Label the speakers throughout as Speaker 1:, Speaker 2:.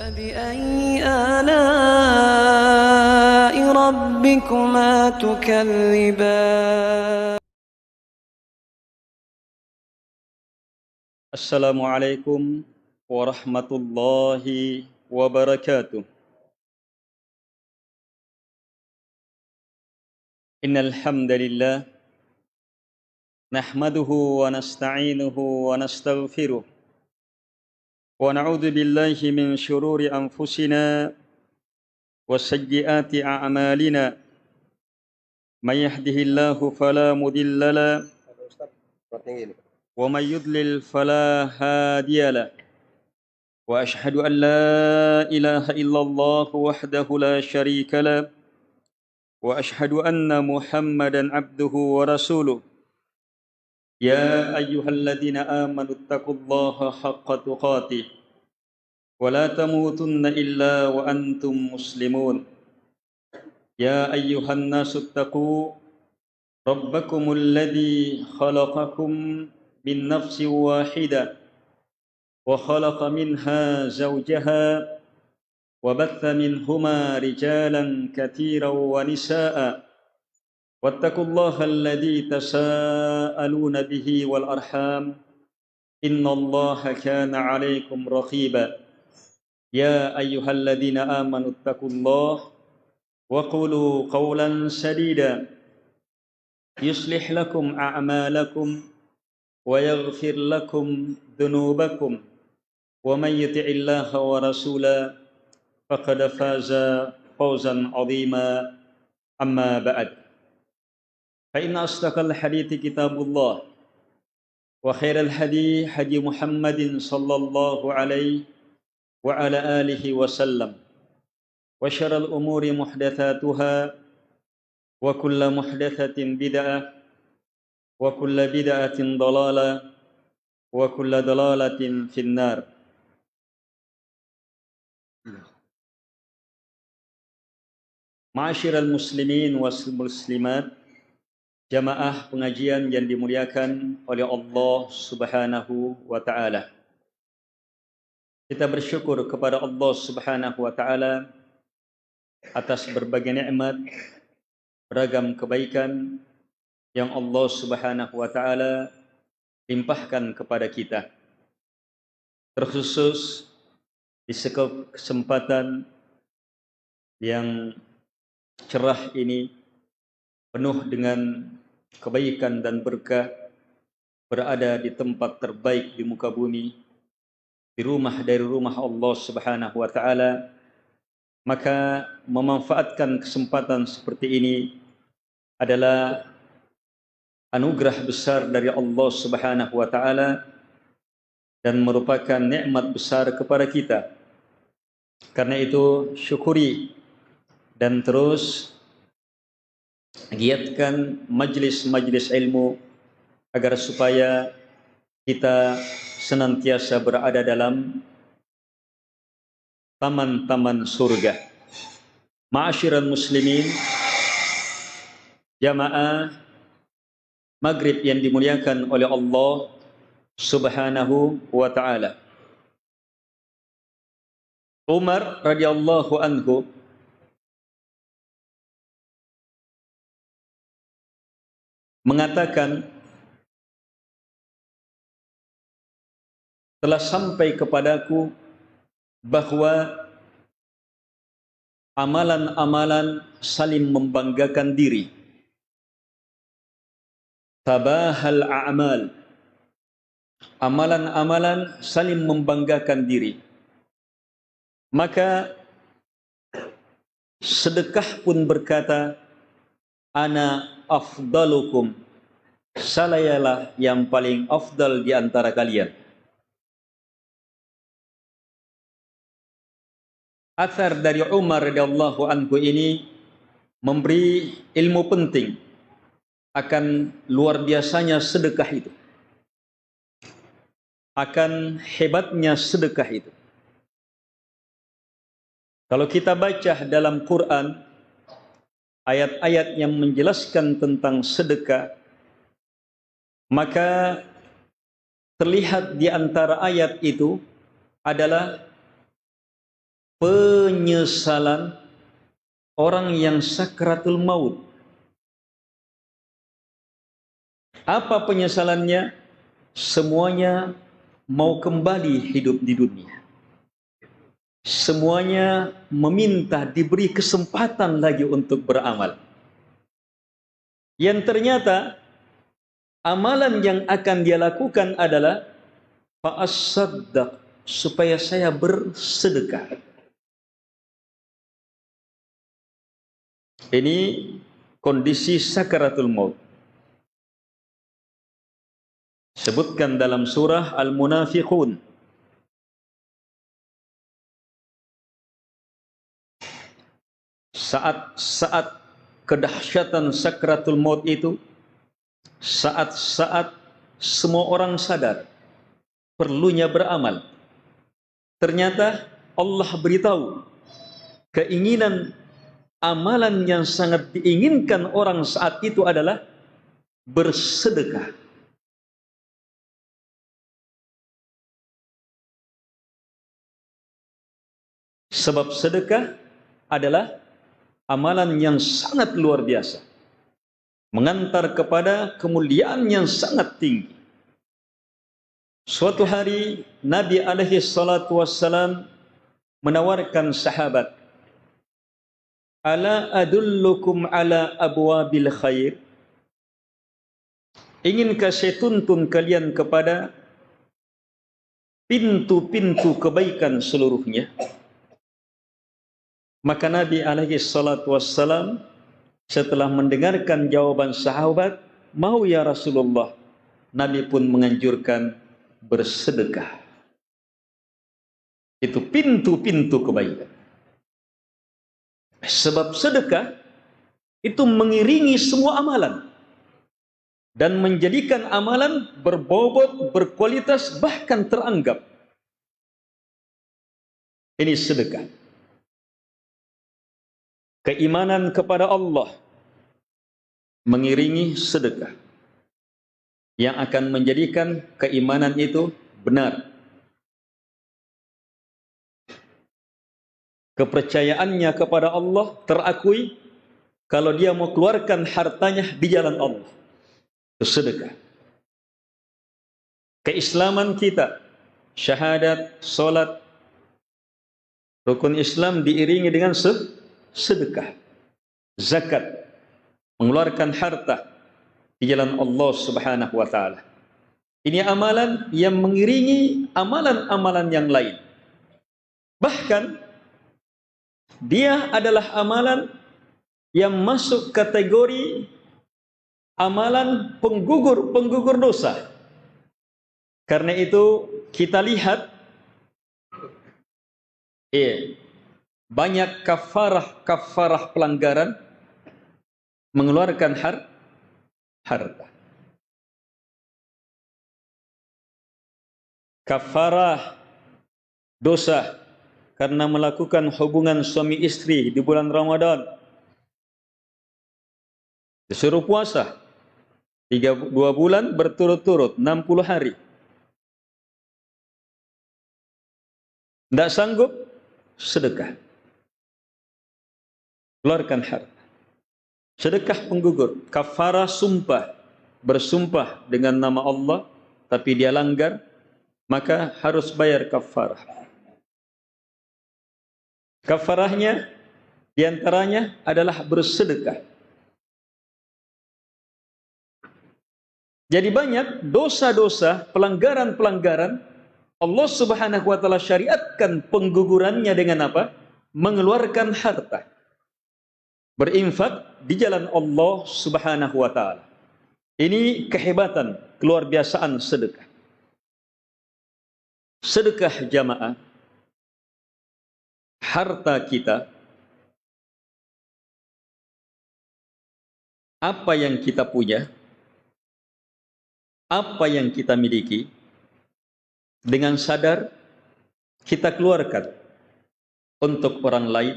Speaker 1: فبأي آلاء ربكما تكذبان
Speaker 2: Assalamualaikum warahmatullahi wabarakatuh. Innal hamdalillah nahmaduhu wa nasta'inuhu wa nastaghfiruh wa na'udzu billahi min shururi anfusina wa sayyiati a'malina. May yahdihillahu fala mudilla lahu wa may yudlil fala hadiya lahu. Wa ashhadu an la ilaha illallah wahdahu la syarika lahu wa ashhadu anna Muhammadan abduhu wa rasuluh. Ya ayyuhalladzina amanu taqullaha haqqa tuqatih wa la tamutunna illa wa antum muslimun. Ya ayyuhan nasu taqu rabbakumul ladzi khalaqakum min nafsin wahidah wa khalaqa minha zawjaha wa batha minhuma rijalan katsiran wa nisaa'a. Wattaqullaha alladzi tasaaluna bihi wal arham innallaha kana 'alaikum raqiba. Ya ayyuhalladzina amanu taqullaha wa qulu qawlan sadida yuslih lakum a'malakum wa yaghfir lakum dhunubakum wa may yuti'illaha wa rasulahu faqad faza fawzan 'azima. Amma ba'd. Fa inna asdaqal hadithi kitabullah wa khairal hadi hadi Muhammadin sallallahu alaihi wa ala alihi wasallam wa syarral umuri muhdatsatuha wa kullu muhdatsatin bid'ah wa kullu bid'atin dhalalah wa kullu dhalalatin finnar. Ma'asyiral muslimin was muslimat, jamaah pengajian yang dimuliakan oleh Allah Subhanahu wa taala. Kita bersyukur kepada Allah Subhanahu wa taala atas berbagai nikmat, beragam kebaikan yang Allah Subhanahu wa taala limpahkan kepada kita. Terkhusus di kesempatan yang cerah ini, penuh dengan kebaikan dan berkah, berada di tempat terbaik di muka bumi, di rumah dari rumah Allah Subhanahu wa taala, maka memanfaatkan kesempatan seperti ini adalah anugerah besar dari Allah Subhanahu wa taala dan merupakan nikmat besar kepada kita. Karena itu syukuri dan terus giatkan majlis-majlis ilmu agar supaya kita senantiasa berada dalam taman-taman surga. Ma'asyiral muslimin, jamaah maghrib yang dimuliakan oleh Allah Subhanahu wa ta'ala. Umar radhiyallahu anhu mengatakan, telah sampai kepadaku bahwa amalan-amalan saling membanggakan diri. Tabahal a'mal, amalan-amalan saling membanggakan diri. Maka sedekah pun berkata, ana afdalukum, sayalah yang paling afdal di antara kalian. Athar dari Umar radhiyallahu anhu ini memberi ilmu penting akan luar biasanya sedekah itu, akan hebatnya sedekah itu. Kalau kita baca dalam Quran ayat-ayat yang menjelaskan tentang sedekah, maka terlihat di antara ayat itu adalah penyesalan orang yang sakratul maut. Apa penyesalannya? Semuanya mau kembali hidup di dunia. Semuanya meminta diberi kesempatan lagi untuk beramal. Yang ternyata amalan yang akan dia lakukan adalah fa'asaddaq, supaya saya bersedekah. Ini kondisi sakaratul maut. Sebutkan dalam surah Al-Munafiqun. Saat kedahsyatan sakaratul maut itu, saat semua orang sadar perlunya beramal. Ternyata Allah beritahu keinginan amalan yang sangat diinginkan orang saat itu adalah bersedekah. Sebab sedekah adalah amalan yang sangat luar biasa, mengantar kepada kemuliaan yang sangat tinggi. Suatu hari Nabi alaihi salatu wassalam menawarkan sahabat, ala adullukum ala abwabil khair, inginkah saya tuntun kalian kepada pintu-pintu kebaikan seluruhnya? Maka Nabi alaihi salatu wassalam setelah mendengarkan jawaban sahabat, mau ya Rasulullah, Nabi pun menganjurkan bersedekah. Itu pintu-pintu kebaikan. Sebab sedekah itu mengiringi semua amalan dan menjadikan amalan berbobot, berkualitas, bahkan teranggap. Ini sedekah. Keimanan kepada Allah mengiringi sedekah yang akan menjadikan keimanan itu benar. Kepercayaannya kepada Allah terakui kalau dia mau keluarkan hartanya di jalan Allah. Itu sedekah. Keislaman kita, syahadat, solat, rukun Islam diiringi dengan sedekah, zakat, mengeluarkan harta di jalan Allah Subhanahu wa taala. Ini amalan yang mengiringi amalan-amalan yang lain. Bahkan dia adalah amalan yang masuk kategori amalan penggugur dosa. Karena itu kita lihat banyak kafarah pelanggaran mengeluarkan harta. Kafarah dosa karena melakukan hubungan suami istri di bulan Ramadan, disuruh puasa 2 bulan berturut-turut 60 hari. Tidak sanggup, sedekah. Keluarkan harta. Sedekah penggugur. Kafarah sumpah, bersumpah dengan nama Allah tapi dia langgar, maka harus bayar kafarah. Kafarahnya diantaranya adalah bersedekah. Jadi banyak dosa-dosa, pelanggaran-pelanggaran Allah Subhanahu wa taala syariatkan penggugurannya dengan apa? Mengeluarkan harta. Berinfak di jalan Allah Subhanahu wa taala. Ini kehebatan, keluar biasaan sedekah. Sedekah jamaah, harta kita, apa yang kita punya, apa yang kita miliki, dengan sadar kita keluarkan untuk orang lain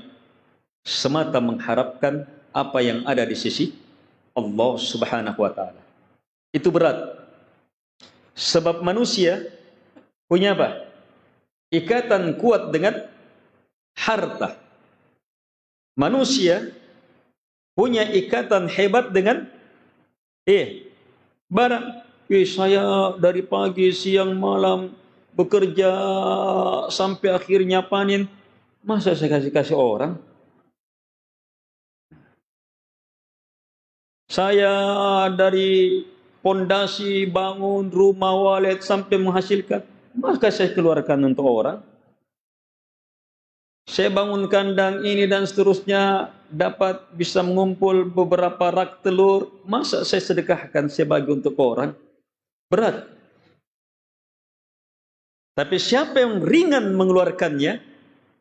Speaker 2: semata mengharapkan apa yang ada di sisi Allah Subhanahu wa taala. Itu berat. Sebab manusia punya apa? Ikatan kuat dengan harta. Manusia punya ikatan hebat dengan barang. Saya dari pagi, siang, malam bekerja sampai akhirnya panen. Masa saya kasih orang? Saya dari pondasi bangun rumah walet sampai menghasilkan. Maka saya keluarkan untuk orang. Saya bangun kandang ini dan seterusnya, dapat bisa mengumpul beberapa rak telur. Masa saya sedekahkan, saya bagi untuk orang? Berat. Tapi siapa yang ringan mengeluarkannya,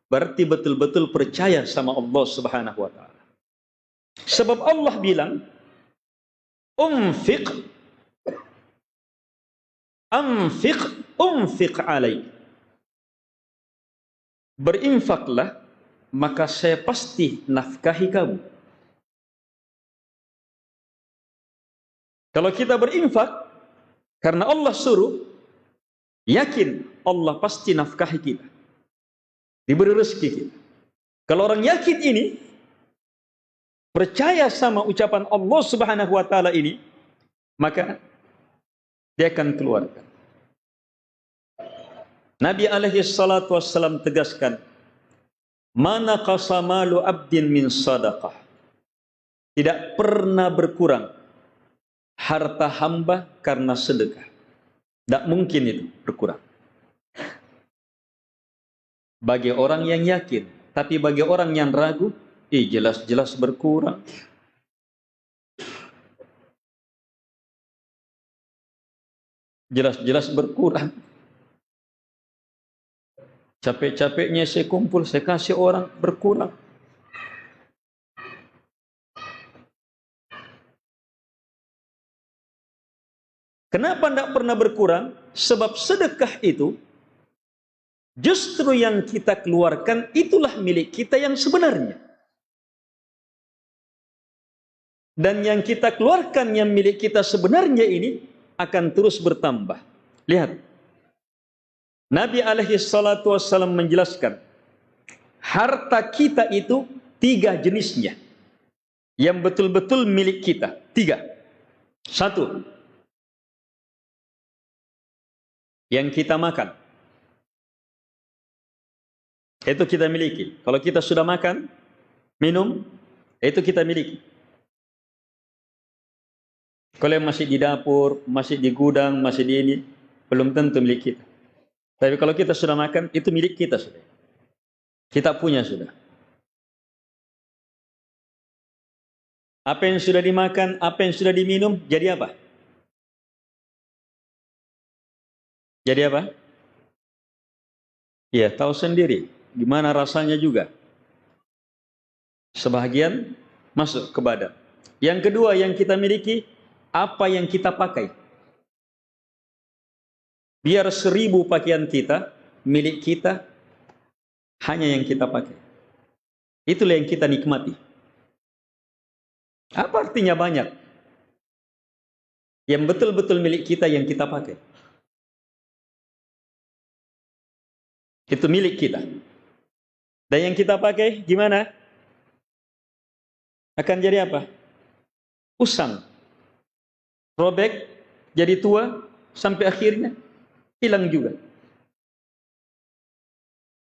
Speaker 2: berarti betul-betul percaya sama Allah Subhanahu wa taala. Sebab Allah bilang, Anfiq alaik. Berinfaklah, maka saya pasti nafkahi kamu. Kalau kita berinfak karena Allah suruh, yakin Allah pasti nafkahi kita, diberi rezeki kita. Kalau orang yakin ini, percaya sama ucapan Allah Subhanahu wa taala ini, maka dia akan keluarkan. Nabi alaihi salatu wassalam tegaskan, mana qasamalu abdin min sadaqah. Tidak pernah berkurang harta hamba karena sedekah. Tidak mungkin itu berkurang. Bagi orang yang yakin, tapi bagi orang yang ragu, jelas-jelas berkurang. Jelas-jelas berkurang. Capek-capeknya saya kumpul, saya kasih orang, berkurang. Kenapa tidak pernah berkurang? Sebab sedekah itu, justru yang kita keluarkan, itulah milik kita yang sebenarnya. Dan yang kita keluarkan yang milik kita sebenarnya ini, akan terus bertambah. Lihat. Nabi alaihi salatu wassalam menjelaskan, harta kita itu 3 jenisnya, yang betul-betul milik kita. 3. 1, yang kita makan, itu kita miliki. Kalau kita sudah makan, minum, itu kita miliki. Kalau yang masih di dapur, masih di gudang, masih di ini, belum tentu milik kita. Tapi kalau kita sudah makan, itu milik kita sudah. Kita punya sudah. Apa yang sudah dimakan, apa yang sudah diminum, jadi apa? Jadi apa? Ya, tahu sendiri. Gimana rasanya juga. Sebahagian masuk ke badan. Yang kedua yang kita miliki, apa yang kita pakai. Biar 1000 pakaian kita, milik kita, hanya yang kita pakai. Itulah yang kita nikmati. Apa artinya banyak? Yang betul-betul milik kita yang kita pakai. Itu milik kita. Dan yang kita pakai gimana? Akan jadi apa? Usang. Robek, jadi tua, sampai akhirnya hilang juga.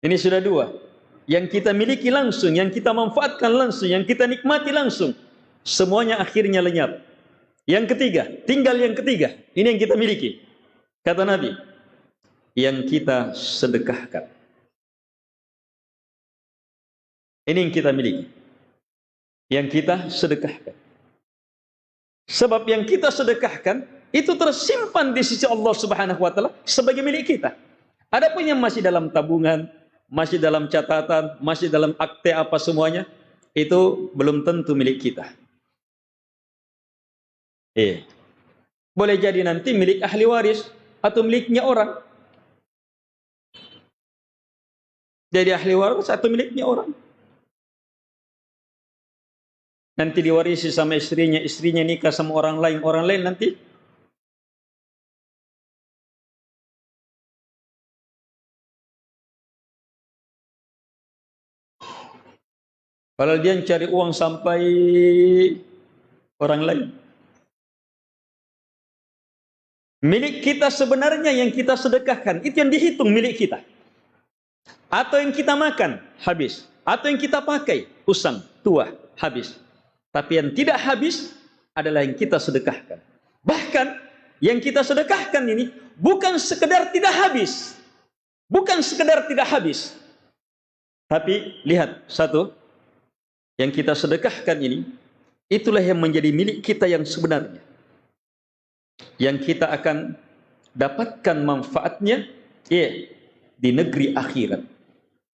Speaker 2: Ini sudah 2. Yang kita miliki langsung, yang kita manfaatkan langsung, yang kita nikmati langsung. Semuanya akhirnya lenyap. Yang ketiga, tinggal yang ketiga. Ini yang kita miliki. Kata Nabi, yang kita sedekahkan. Ini yang kita miliki. Yang kita sedekahkan. Sebab yang kita sedekahkan, itu tersimpan di sisi Allah Subhanahu wa taala sebagai milik kita. Adapun yang masih dalam tabungan, masih dalam catatan, masih dalam akte apa semuanya, itu belum tentu milik kita. Boleh jadi nanti milik ahli waris atau miliknya orang. Jadi ahli waris atau miliknya orang. Nanti diwarisi sama istrinya, istrinya nikah sama orang lain nanti Padahal dia cari uang sampai orang lain. Milik kita sebenarnya yang kita sedekahkan, itu yang dihitung milik kita. Atau yang kita makan, habis. Atau yang kita pakai, usang, tua, habis. Tapi yang tidak habis adalah yang kita sedekahkan. Bahkan yang kita sedekahkan ini bukan sekedar tidak habis. Bukan sekedar tidak habis. Tapi lihat satu, yang kita sedekahkan ini, itulah yang menjadi milik kita yang sebenarnya. Yang kita akan dapatkan manfaatnya di negeri akhirat.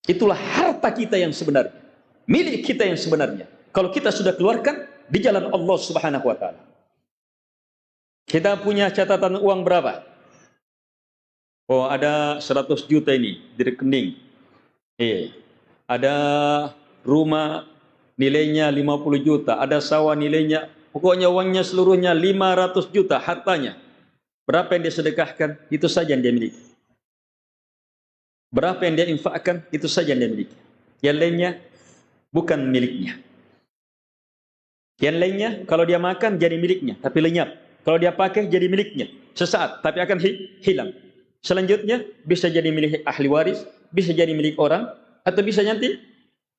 Speaker 2: Itulah harta kita yang sebenarnya, milik kita yang sebenarnya. Kalau kita sudah keluarkan di jalan Allah Subhanahu wa taala. Kita punya catatan uang berapa? Oh, ada 100 juta ini di rekening. Ada rumah nilainya 50 juta, ada sawah nilainya, pokoknya uangnya seluruhnya 500 juta hartanya. Berapa yang dia sedekahkan? Itu saja yang dia miliki. Berapa yang dia infakkan? Itu saja yang dia miliki. Yang lainnya bukan miliknya. Yang lainnya kalau dia makan jadi miliknya, tapi lenyap. Kalau dia pakai jadi miliknya sesaat, tapi akan hilang. Selanjutnya bisa jadi milik ahli waris, bisa jadi milik orang, atau bisa nanti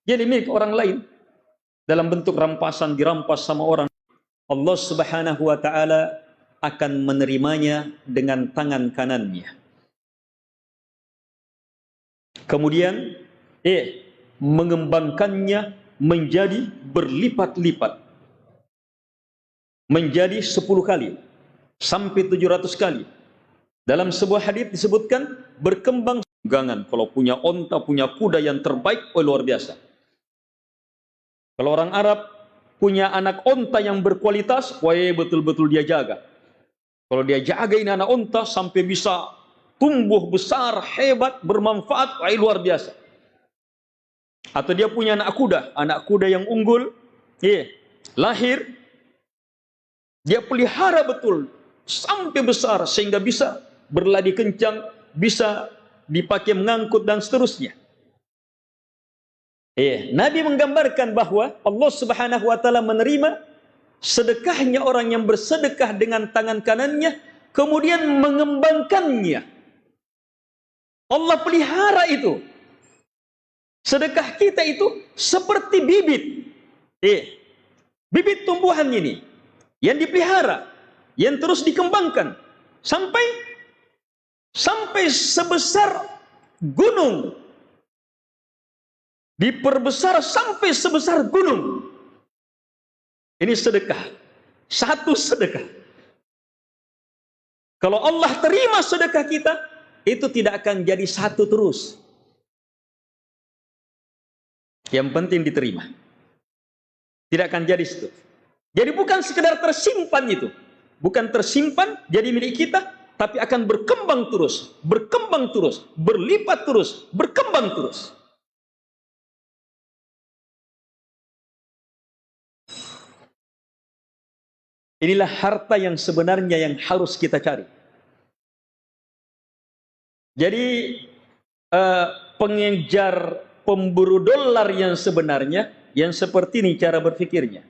Speaker 2: jadi milik orang lain dalam bentuk rampasan, dirampas sama orang. Allah Subhanahu wa taala akan menerimanya dengan tangan kanannya. Kemudian mengembangkannya menjadi berlipat-lipat, menjadi 10 kali sampai 700 kali. Dalam sebuah hadis disebutkan berkembang gangan. Kalau punya onta, punya kuda yang terbaik, luar biasa. Kalau orang Arab punya anak onta yang berkualitas, betul-betul dia jaga. Kalau dia jaga ini anak onta sampai bisa tumbuh besar, hebat, bermanfaat, luar biasa. Atau dia punya anak kuda yang unggul, lahir, dia pelihara betul sampai besar sehingga bisa berlari kencang, bisa dipakai mengangkut dan seterusnya. Nabi menggambarkan bahwa Allah Subhanahu wa taala menerima sedekahnya orang yang bersedekah dengan tangan kanannya, kemudian mengembangkannya. Allah pelihara itu. Sedekah kita itu seperti bibit. Bibit tumbuhan ini yang dipelihara, yang terus dikembangkan sampai sebesar gunung. Diperbesar sampai sebesar gunung. Ini sedekah. Satu sedekah. Kalau Allah terima sedekah kita, itu tidak akan jadi satu terus. Yang penting diterima. Tidak akan jadi satu. Jadi bukan sekedar tersimpan itu. Bukan tersimpan jadi milik kita, tapi akan berkembang terus, berlipat terus, berkembang terus. Inilah harta yang sebenarnya yang harus kita cari. Jadi pengejar pemburu dolar yang sebenarnya, yang seperti ini cara berpikirnya.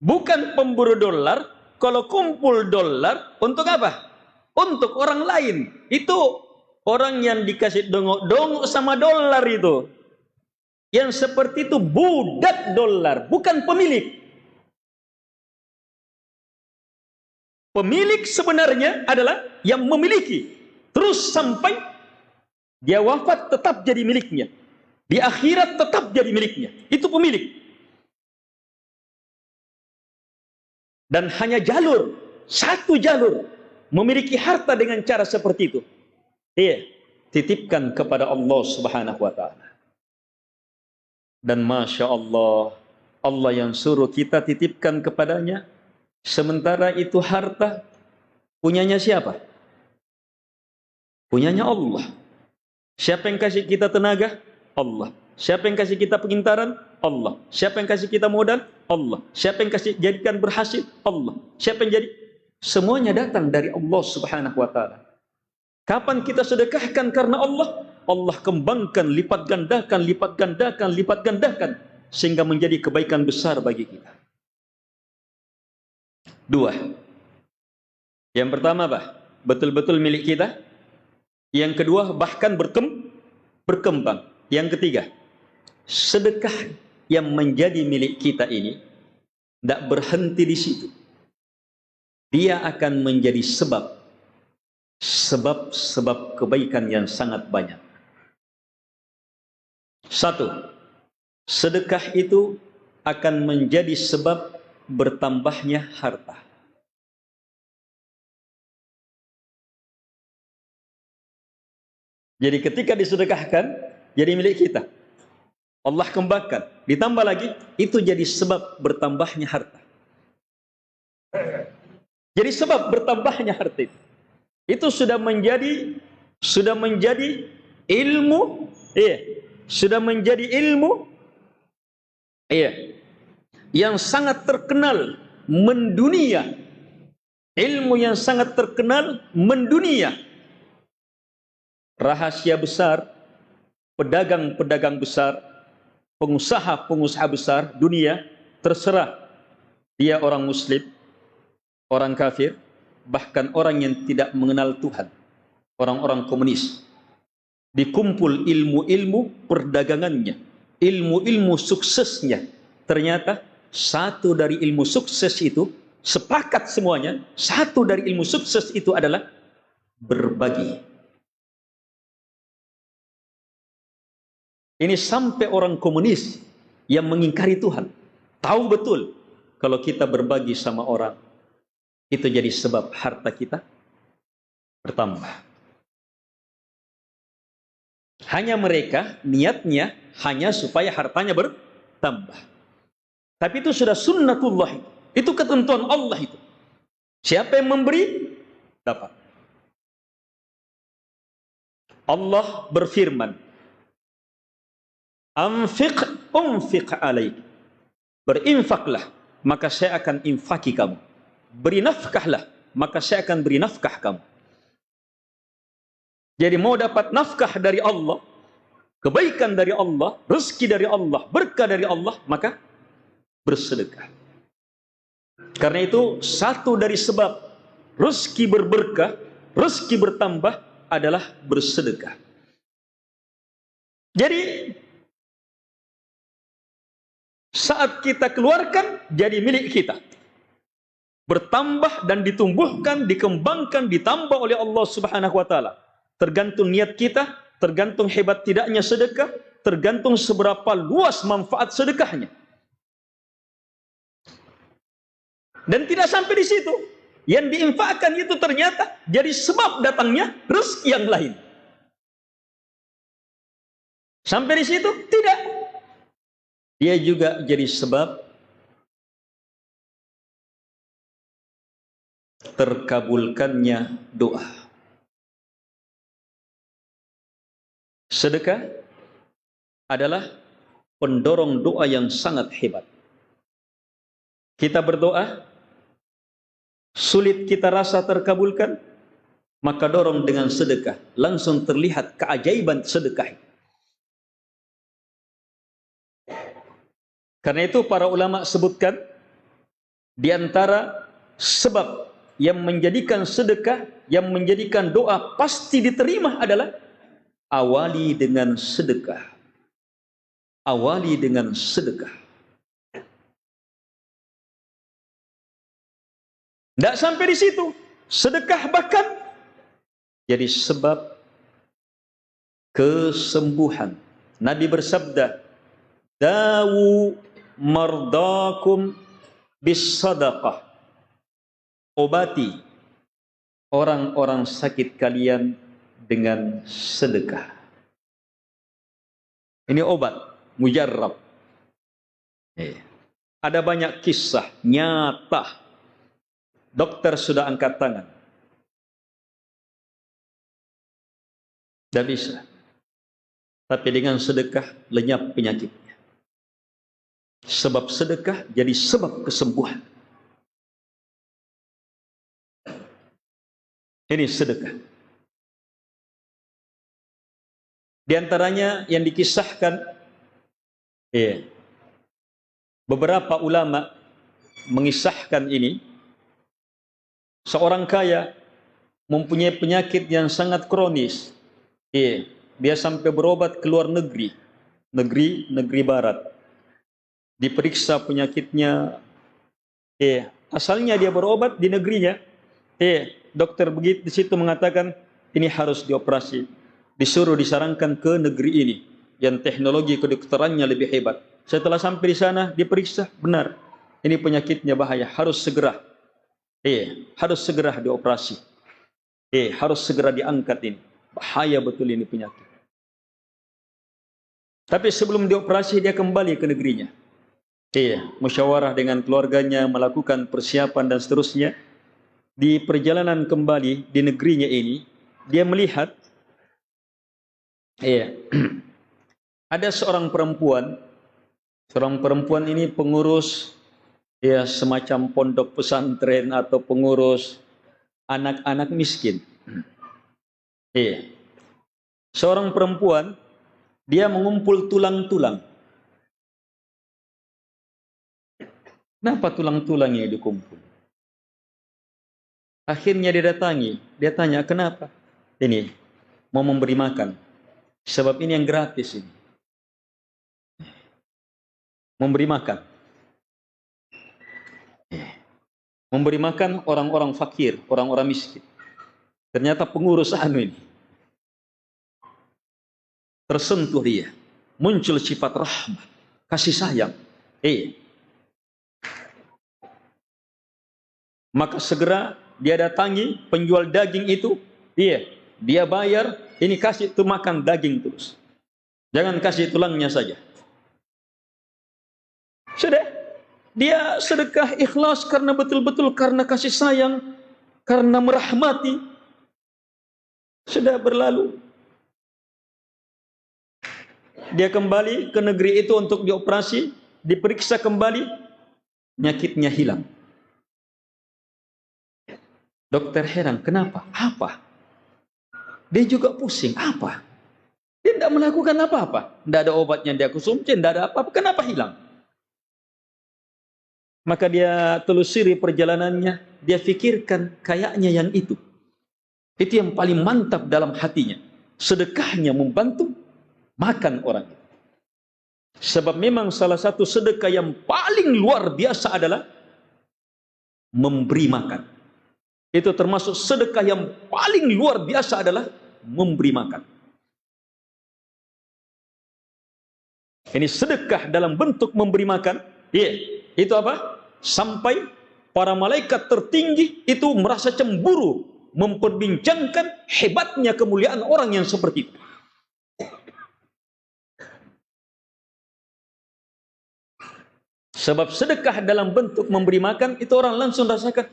Speaker 2: Bukan pemburu dolar, kalau kumpul dolar, untuk apa? Untuk orang lain. Itu orang yang dikasih dongok-dongok sama dolar itu. Yang seperti itu budak dolar, bukan pemilik. Pemilik sebenarnya adalah yang memiliki. Terus sampai dia wafat tetap jadi miliknya. Di akhirat tetap jadi miliknya. Itu pemilik. Dan hanya jalur, satu jalur, memiliki harta dengan cara seperti itu. Titipkan kepada Allah Subhanahu wa ta'ala. Dan Masya Allah, Allah yang suruh kita titipkan kepadanya. Sementara itu harta punyanya siapa? Punyanya Allah. Siapa yang kasih kita tenaga? Allah. Siapa yang kasih kita pintaran? Allah. Siapa yang kasih kita modal? Allah. Siapa yang kasih jadikan berhasil? Allah. Siapa yang jadi? Semuanya datang dari Allah Subhanahu wa ta'ala. Kapan kita sedekahkan karena Allah? Allah kembangkan, lipat gandakan, lipat gandakan, lipat gandakan, sehingga menjadi kebaikan besar bagi kita. Dua. Yang pertama, betul-betul milik kita. Yang kedua, bahkan berkembang. Yang ketiga, sedekah yang menjadi milik kita ini tidak berhenti di situ. Dia akan menjadi sebab kebaikan yang sangat banyak. Satu, sedekah itu akan menjadi sebab bertambahnya harta. Jadi ketika disedekahkan, jadi milik kita. Allah kembangkan, ditambah lagi, itu jadi sebab bertambahnya harta. Jadi sebab bertambahnya harta itu sudah menjadi ilmu, sudah menjadi ilmu, yang sangat terkenal mendunia, ilmu yang sangat terkenal mendunia. Rahasia besar, pedagang-pedagang besar, pengusaha-pengusaha besar dunia, terserah dia orang muslim, orang kafir, bahkan orang yang tidak mengenal Tuhan, orang-orang komunis, dikumpul ilmu-ilmu perdagangannya, ilmu-ilmu suksesnya. Ternyata satu dari ilmu sukses itu, sepakat semuanya, satu dari ilmu sukses itu adalah berbagi. Ini sampai orang komunis yang mengingkari Tuhan tahu betul kalau kita berbagi sama orang, itu jadi sebab harta kita bertambah. Hanya mereka niatnya hanya supaya hartanya bertambah. Tapi itu sudah sunnatullah, itu ketentuan Allah itu. Siapa yang memberi, dapat. Allah berfirman, unfiq alaik. Berinfaklah, maka saya akan infaki kamu. Beri nafkahlah, maka saya akan beri nafkah kamu. Jadi mau dapat nafkah dari Allah, kebaikan dari Allah, rezeki dari Allah, berkah dari Allah, maka bersedekah. Karena itu satu dari sebab rezeki berberkah, rezeki bertambah adalah bersedekah. Jadi saat kita keluarkan, jadi milik kita. Bertambah dan ditumbuhkan, dikembangkan, ditambah oleh Allah Subhanahu wa Ta'ala. Tergantung niat kita, tergantung hebat tidaknya sedekah, tergantung seberapa luas manfaat sedekahnya. Dan tidak sampai di situ. Yang diinfakkan itu ternyata jadi sebab datangnya rezeki yang lain. Sampai di situ? Tidak. Dia juga jadi sebab terkabulkannya doa. Sedekah adalah pendorong doa yang sangat hebat. Kita berdoa, sulit kita rasa terkabulkan, maka dorong dengan sedekah, langsung terlihat keajaiban sedekah. Karena itu para ulama sebutkan, di antara sebab yang menjadikan sedekah, yang menjadikan doa pasti diterima adalah awali dengan sedekah. Awali dengan sedekah. Tidak sampai di situ. Sedekah bahkan jadi sebab kesembuhan. Nabi bersabda, dawu mardakum bis sadaqah. Obati orang-orang sakit kalian dengan sedekah. Ini obat mujarrab. Ada banyak kisah nyata. Dokter sudah angkat tangan. Tidak bisa. Tapi dengan sedekah lenyap penyakitnya. Sebab sedekah jadi sebab kesembuhan. Ini sedekah. Di antaranya yang dikisahkan, beberapa ulama mengisahkan ini, seorang kaya mempunyai penyakit yang sangat kronis. Dia sampai berobat ke luar negeri, negeri barat. Diperiksa penyakitnya. Asalnya dia berobat di negerinya. Dokter begitu di situ mengatakan ini harus dioperasi. Disuruh disarankan ke negeri ini yang teknologi kedokterannya lebih hebat. Setelah sampai di sana diperiksa, benar ini penyakitnya bahaya, harus segera dioperasi. Harus segera diangkat ini. Bahaya betul ini penyakit. Tapi sebelum dioperasi dia kembali ke negerinya. Musyawarah dengan keluarganya, melakukan persiapan dan seterusnya. Di perjalanan kembali di negerinya ini, dia melihat ada seorang perempuan. Seorang perempuan ini pengurus semacam pondok pesantren atau pengurus anak-anak miskin. Seorang perempuan, dia mengumpul tulang-tulang. Kenapa tulang-tulang ini dikumpul? Akhirnya dia datangi, dia tanya kenapa? Ini mau memberi makan. Sebab ini yang gratis ini. Memberi makan. Memberi makan orang-orang fakir, orang-orang miskin. Ternyata pengurus ini. Tersentuh dia. Muncul sifat rahmat, kasih sayang. Maka segera dia datangi penjual daging itu. Dia bayar, ini kasih itu makan daging terus. Jangan kasih tulangnya saja. Sudah, dia sedekah ikhlas karena betul-betul karena kasih sayang, karena merahmati. Sudah berlalu. Dia kembali ke negeri itu untuk dioperasi, diperiksa kembali, penyakitnya hilang. Dokter heran, kenapa? Apa? Dia juga pusing, apa? Dia tidak melakukan apa-apa. Tidak ada obatnya dia konsumsi, tidak ada apa-apa. Kenapa hilang? Maka dia telusuri perjalanannya. Dia fikirkan kayaknya yang itu. Itu yang paling mantap dalam hatinya. Sedekahnya membantu makan orang. Sebab memang salah satu sedekah yang paling luar biasa adalah memberi makan. Itu termasuk sedekah yang paling luar biasa adalah memberi makan. Ini sedekah dalam bentuk memberi makan. Itu apa? Sampai para malaikat tertinggi itu merasa cemburu, memperbincangkan hebatnya kemuliaan orang yang seperti itu. Sebab sedekah dalam bentuk memberi makan itu orang langsung rasakan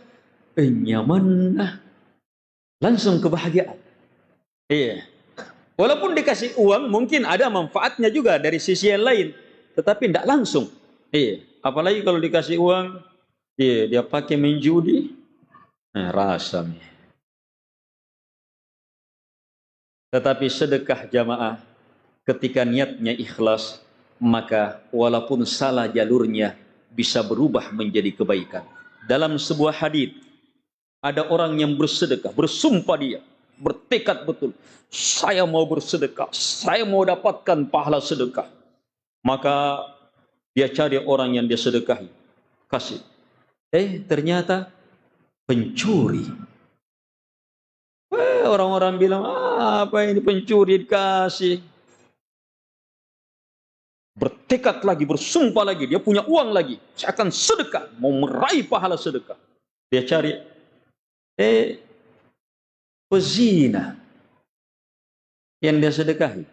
Speaker 2: nyaman, langsung kebahagiaan. Walaupun dikasih uang mungkin ada manfaatnya juga dari sisi yang lain, tetapi tidak langsung. Apalagi kalau dikasih uang, dia pakai menjudi, rasanya. Tetapi sedekah jamaah, ketika niatnya ikhlas, maka walaupun salah jalurnya bisa berubah menjadi kebaikan. Dalam sebuah hadits ada orang yang bersedekah, bersumpah dia, bertekad betul, saya mau bersedekah, saya mau dapatkan pahala sedekah. Maka dia cari orang yang dia sedekahi, kasih. Ternyata pencuri. Orang-orang bilang, apa ini pencuri dikasih. Bertekad lagi, bersumpah lagi, dia punya uang lagi, saya akan sedekah, mau meraih pahala sedekah. Dia cari, pezina yang dia sedekahi.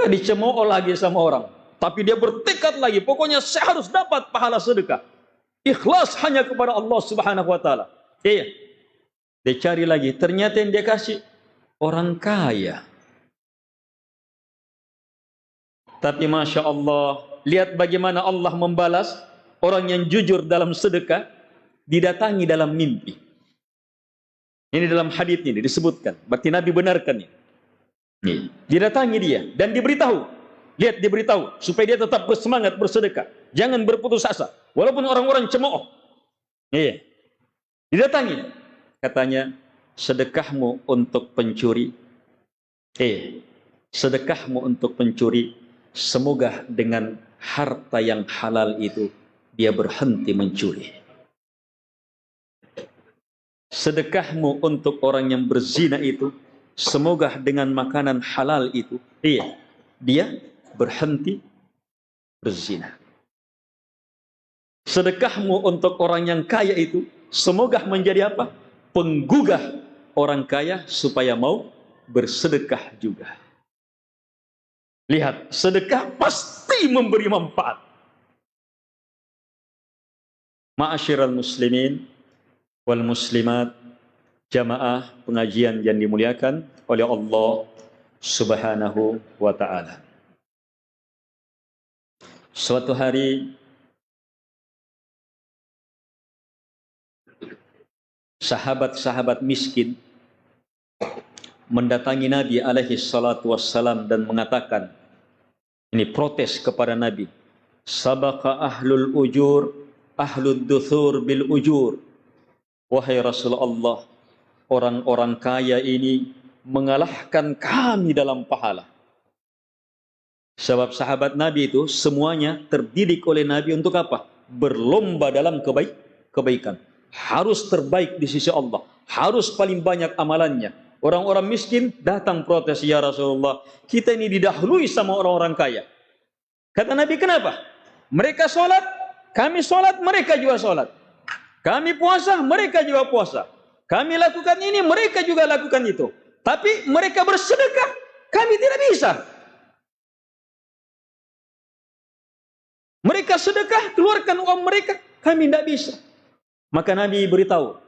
Speaker 2: Dicemooh lagi sama orang, tapi dia bertekad lagi, pokoknya saya harus dapat pahala sedekah. Ikhlas hanya kepada Allah Subhanahu wa taala. Dia cari lagi, ternyata yang dia kasih orang kaya. Tapi Masya Allah, lihat bagaimana Allah membalas orang yang jujur dalam sedekah, didatangi dalam mimpi. Ini dalam hadits ini disebutkan. Berarti Nabi benarkan ini. Didatangi dia dan diberitahu. Lihat, diberitahu supaya dia tetap bersemangat bersedekah. Jangan berputus asa. Walaupun orang-orang cemooh. Iya. Didatangi. Katanya, sedekahmu untuk pencuri. Sedekahmu untuk pencuri. Semoga dengan harta yang halal itu dia berhenti mencuri. Sedekahmu untuk orang yang berzina itu, semoga dengan makanan halal itu, dia berhenti berzina. Sedekahmu untuk orang yang kaya itu, semoga menjadi apa? Penggugah orang kaya supaya mau bersedekah juga. Lihat, sedekah pasti memberi manfaat. Ma'asyiral muslimin wal muslimat, jamaah pengajian yang dimuliakan oleh Allah Subhanahu wa ta'ala. Suatu hari sahabat-sahabat miskin mendatangi Nabi alaihi salatu wassalam dan mengatakan, ini protes kepada Nabi, sabaqa ahlul ujur ahlud duthur bil ujur. Wahai Rasulullah, orang-orang kaya ini mengalahkan kami dalam pahala. Sebab sahabat Nabi itu semuanya terdidik oleh Nabi untuk apa? Berlomba dalam kebaikan. Harus terbaik di sisi Allah. Harus paling banyak amalannya. Orang-orang miskin datang protes, ya Rasulullah, kita ini didahului sama orang-orang kaya. Kata Nabi, kenapa? Mereka sholat, kami sholat, mereka juga sholat. Kami puasa, mereka juga puasa. Kami lakukan ini, mereka juga lakukan itu. Tapi mereka bersedekah, kami tidak bisa. Mereka sedekah, keluarkan uang mereka, kami tidak bisa. Maka Nabi beritahu,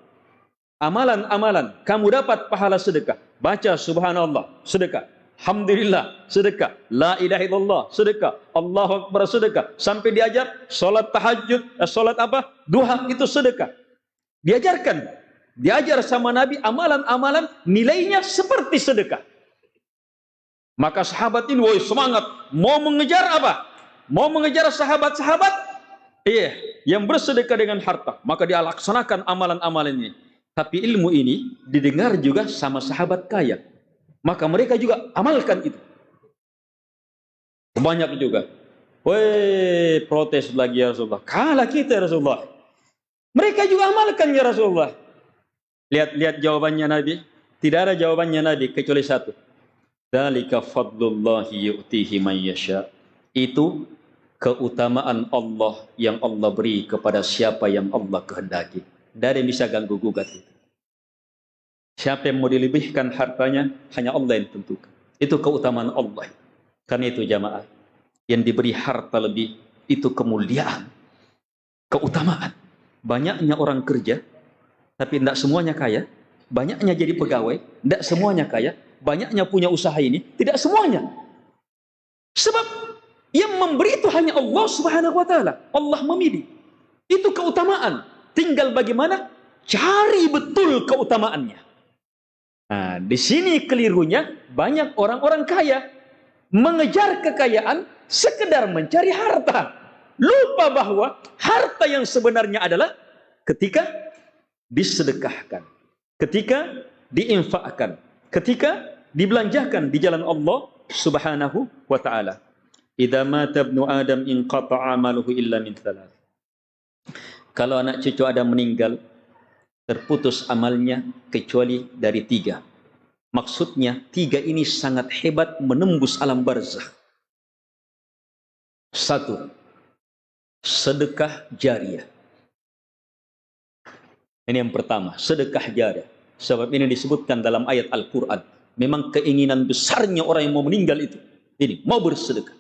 Speaker 2: amalan-amalan, kamu dapat pahala sedekah. Baca subhanallah, sedekah. Alhamdulillah, sedekah. La ilaha illallah, sedekah. Allahu Akbar, sedekah. Sampai diajar, solat tahajud, solat apa? Duha, itu sedekah. Diajarkan. Diajar sama Nabi, amalan-amalan nilainya seperti sedekah. Maka sahabat ini, woi semangat. Mau mengejar apa? Mau mengejar sahabat-sahabat yang bersedekah dengan harta. Maka dia laksanakan amalan-amalan ini. Tapi ilmu ini didengar juga sama sahabat kaya. Maka mereka juga amalkan itu. Banyak juga. Woi, protes lagi ya Rasulullah. Kalah kita ya Rasulullah. Mereka juga amalkan ya Rasulullah. Lihat jawabannya Nabi. Tidak ada jawabannya Nabi kecuali satu. Dzalika fadlullahi yu'tihi man yasha. Itu keutamaan Allah yang Allah beri kepada siapa yang Allah kehendaki. Tidak ada yang bisa ganggu gugat itu. Siapa yang mau dilebihkan hartanya, hanya Allah yang tentukan. Itu keutamaan Allah. Karena itu jamaah, yang diberi harta lebih, itu kemuliaan, keutamaan. Banyaknya orang kerja, tapi tidak semuanya kaya. Banyaknya jadi pegawai, tidak semuanya kaya. Banyaknya punya usaha ini, tidak semuanya. Sebab yang memberi itu hanya Allah Subhanahu wa ta'ala. Allah memilih. Itu keutamaan. Tinggal bagaimana cari betul keutamaannya. Nah, di sini kelirunya banyak orang-orang kaya mengejar kekayaan sekedar mencari harta. Lupa bahwa harta yang sebenarnya adalah ketika disedekahkan, ketika diinfakkan, ketika dibelanjakan di jalan Allah Subhanahu wa ta'ala. Idza mata ibnu Adam inqata'a amaluhu illa min thalath. Kalau anak cucu Adam meninggal, terputus amalnya kecuali dari 3. Maksudnya 3 ini sangat hebat menembus alam barzakh. 1. Sedekah jariyah. Ini yang pertama, sedekah jariyah. Sebab ini disebutkan dalam ayat Al-Quran. Memang keinginan besarnya orang yang mau meninggal itu, ini mau bersedekah.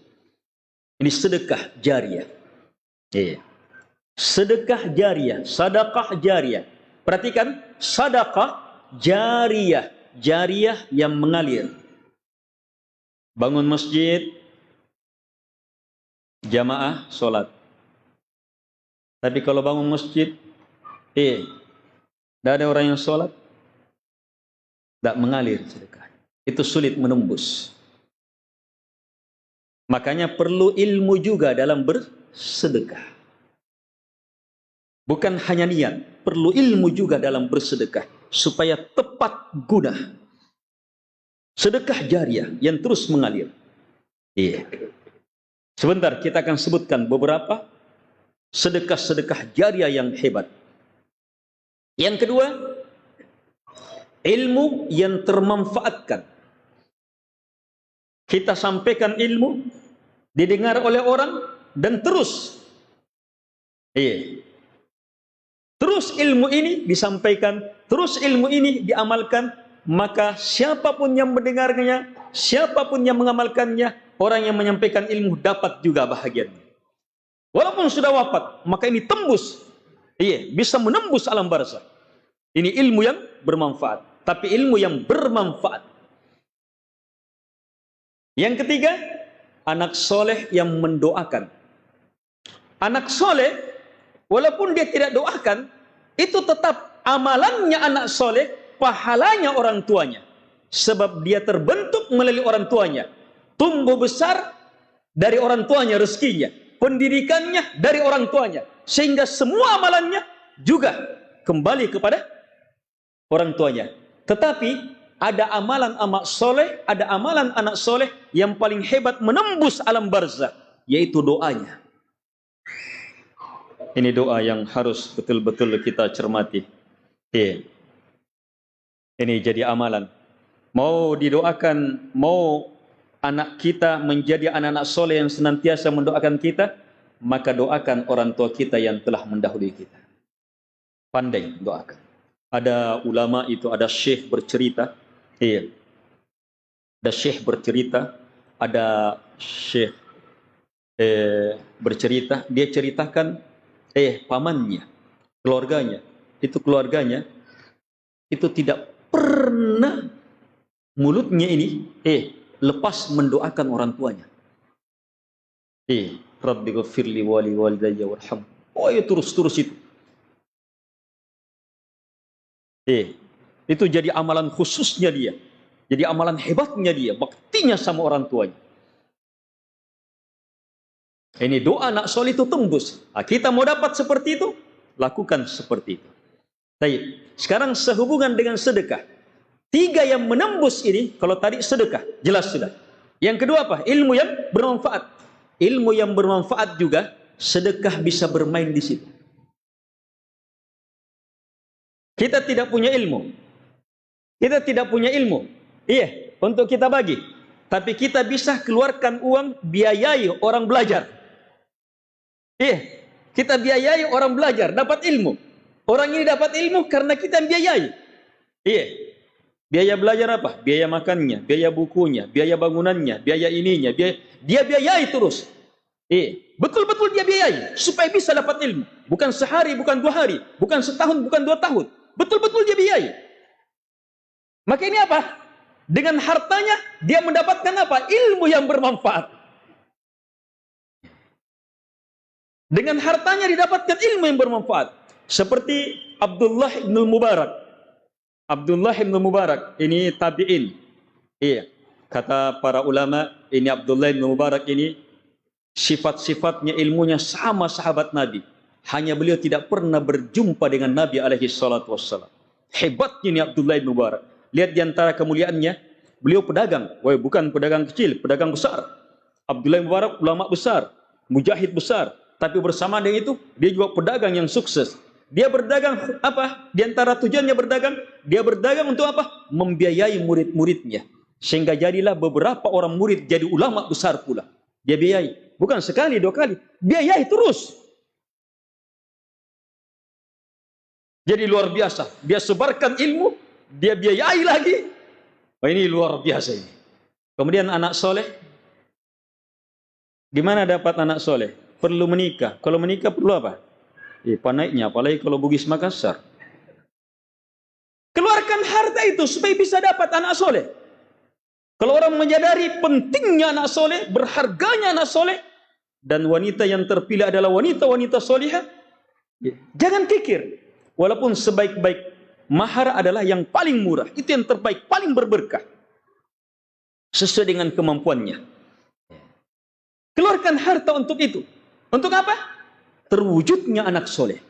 Speaker 2: Ini sedekah jariyah. Sedekah jariyah, sedekah jariyah. Perhatikan, sedekah jariyah, jariyah yang mengalir. Bangun masjid, jamaah sholat. Tapi kalau bangun masjid, tidak ada orang yang sholat, tidak mengalir sedekah. Itu sulit menembus. Makanya perlu ilmu juga dalam bersedekah. Bukan hanya niat, perlu ilmu juga dalam bersedekah supaya tepat guna. Sedekah jariah yang terus mengalir. Iya. Sebentar kita akan sebutkan beberapa sedekah-sedekah jariah yang hebat. Yang kedua, ilmu yang termanfaatkan. Kita sampaikan ilmu, didengar oleh orang, dan terus. Iya. Terus ilmu ini disampaikan, terus ilmu ini diamalkan, maka siapapun yang mendengarnya, siapapun yang mengamalkannya, orang yang menyampaikan ilmu dapat juga bahagianya. Walaupun sudah wafat, maka ini tembus. Iya, bisa menembus alam barzakh. Ini ilmu yang bermanfaat, tapi ilmu yang bermanfaat. Yang ketiga, anak soleh yang mendoakan. Anak soleh, walaupun dia tidak doakan, itu tetap amalannya anak soleh, pahalanya orang tuanya. Sebab dia terbentuk melalui orang tuanya. Tumbuh besar dari orang tuanya rezekinya. Pendidikannya dari orang tuanya. Sehingga semua amalannya juga kembali kepada orang tuanya. Tetapi ada amalan anak soleh, ada amalan anak soleh yang paling hebat menembus alam barzakh, yaitu doanya. Ini doa yang harus betul-betul kita cermati. Ini jadi amalan. Mau didoakan, mau anak kita menjadi anak-anak soleh yang senantiasa mendoakan kita, maka doakan orang tua kita yang telah mendahului kita. Pandai doakan. Ada ulama itu, ada syekh bercerita. Iya. Ada syekh bercerita, ada syekh bercerita, dia ceritakan pamannya, keluarganya itu tidak pernah mulutnya ini lepas mendoakan orang tuanya. Rabbi ghafirli wali walidayya warham. Oh ya, terus itu. Itu jadi amalan khususnya dia. Jadi amalan hebatnya dia, baktinya sama orang tuanya. Ini doa anak soleh itu tembus. Nah, kita mau dapat seperti itu, lakukan seperti itu. Baik. Sekarang sehubungan dengan sedekah. 3 yang menembus ini, kalau tadi sedekah, jelas sudah. Yang kedua apa? Ilmu yang bermanfaat. Ilmu yang bermanfaat juga, sedekah bisa bermain di situ. Kita tidak punya ilmu. Kita tidak punya ilmu. Iya, untuk kita bagi. Tapi kita bisa keluarkan uang, biayai orang belajar. Iya, kita biayai orang belajar, dapat ilmu. Orang ini dapat ilmu karena kita biayai. Iya. Biaya belajar apa? Biaya makannya, biaya bukunya, biaya bangunannya, biaya ininya, dia biayai terus. Betul-betul dia biayai supaya bisa dapat ilmu. Bukan sehari, bukan 2 hari, bukan setahun, bukan 2 tahun. Betul-betul dia biayai. Maka ini apa? Dengan hartanya dia mendapatkan apa? Ilmu yang bermanfaat. Dengan hartanya didapatkan ilmu yang bermanfaat. Seperti Abdullah bin Mubarak. Abdullah bin Mubarak ini tabi'in. Iya. Kata para ulama, ini Abdullah bin Mubarak ini sifat-sifatnya, ilmunya sama sahabat Nabi. Hanya beliau tidak pernah berjumpa dengan Nabi alaihi salatu wassalam. Hebatnya ini Abdullah bin Mubarak. Lihat di antara kemuliaannya, beliau pedagang. Wah, bukan pedagang kecil, pedagang besar. Abdullah bin Mubarak ulama besar, mujahid besar. Tapi bersama dengan itu, dia juga pedagang yang sukses. Dia berdagang apa? Di antara tujuannya berdagang, dia berdagang untuk apa? Membiayai murid-muridnya. Sehingga jadilah beberapa orang murid jadi ulama besar pula. Dia biayai. Bukan sekali, 2 kali. Biayai terus. Jadi luar biasa. Dia sebarkan ilmu, dia biayai lagi. Oh, ini luar biasa ini. Kemudian anak soleh. Di mana dapat anak soleh? Perlu menikah. Kalau menikah perlu apa? Panaiknya, apalagi kalau Bugis Makassar. Keluarkan harta itu supaya bisa dapat anak soleh. Kalau orang menyadari pentingnya anak soleh, berharganya anak soleh, dan wanita yang terpilih adalah wanita-wanita solihah, jangan kikir. Walaupun sebaik-baik mahar adalah yang paling murah, itu yang terbaik, paling berberkah, sesuai dengan kemampuannya. Keluarkan harta untuk itu. Untuk apa? Terwujudnya anak soleh.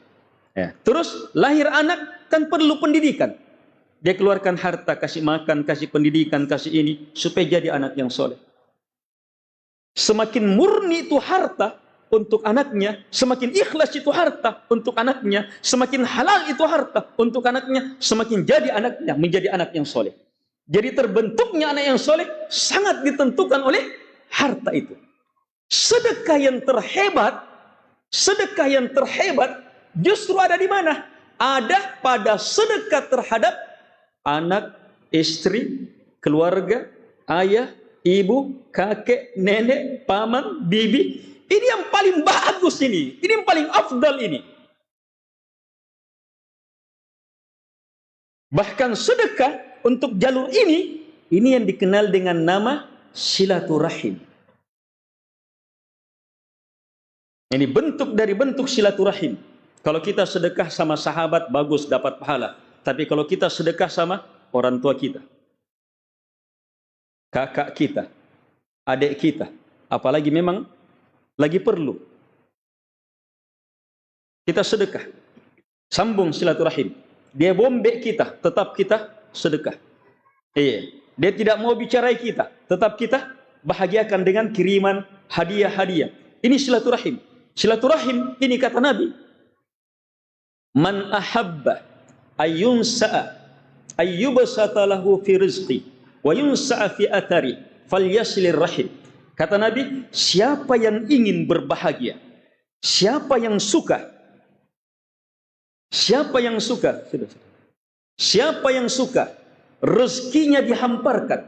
Speaker 2: Terus lahir anak kan perlu pendidikan. Dia keluarkan harta, kasih makan, kasih pendidikan, kasih ini, supaya jadi anak yang soleh. Semakin murni itu harta untuk anaknya, semakin ikhlas itu harta untuk anaknya, semakin halal itu harta untuk anaknya, semakin jadi anaknya menjadi anak yang soleh. Jadi terbentuknya anak yang soleh sangat ditentukan oleh harta itu. Sedekah yang terhebat justru ada di mana? Ada pada sedekah terhadap anak, istri, keluarga, ayah, ibu, kakek, nenek, paman, bibi. Ini yang paling bagus ini. Ini yang paling afdal ini. Bahkan sedekah untuk jalur ini yang dikenal dengan nama silaturahim. Ini bentuk dari bentuk silaturahim. Kalau kita sedekah sama sahabat, bagus, dapat pahala. Tapi kalau kita sedekah sama orang tua kita, kakak kita, adik kita, apalagi memang lagi perlu, kita sedekah, sambung silaturahim. Dia bombek kita, tetap kita sedekah. Dia tidak mau bicarai kita, tetap kita bahagiakan dengan kiriman hadiah-hadiah. Ini silaturahim. Silaturahim ini kata Nabi, man ahabba ayyunsa'a ayyubsata lahu fi rizqi wa yunsa'a fi athari falyasilir rahim. Kata Nabi, siapa yang ingin berbahagia, siapa yang suka rezekinya dihamparkan,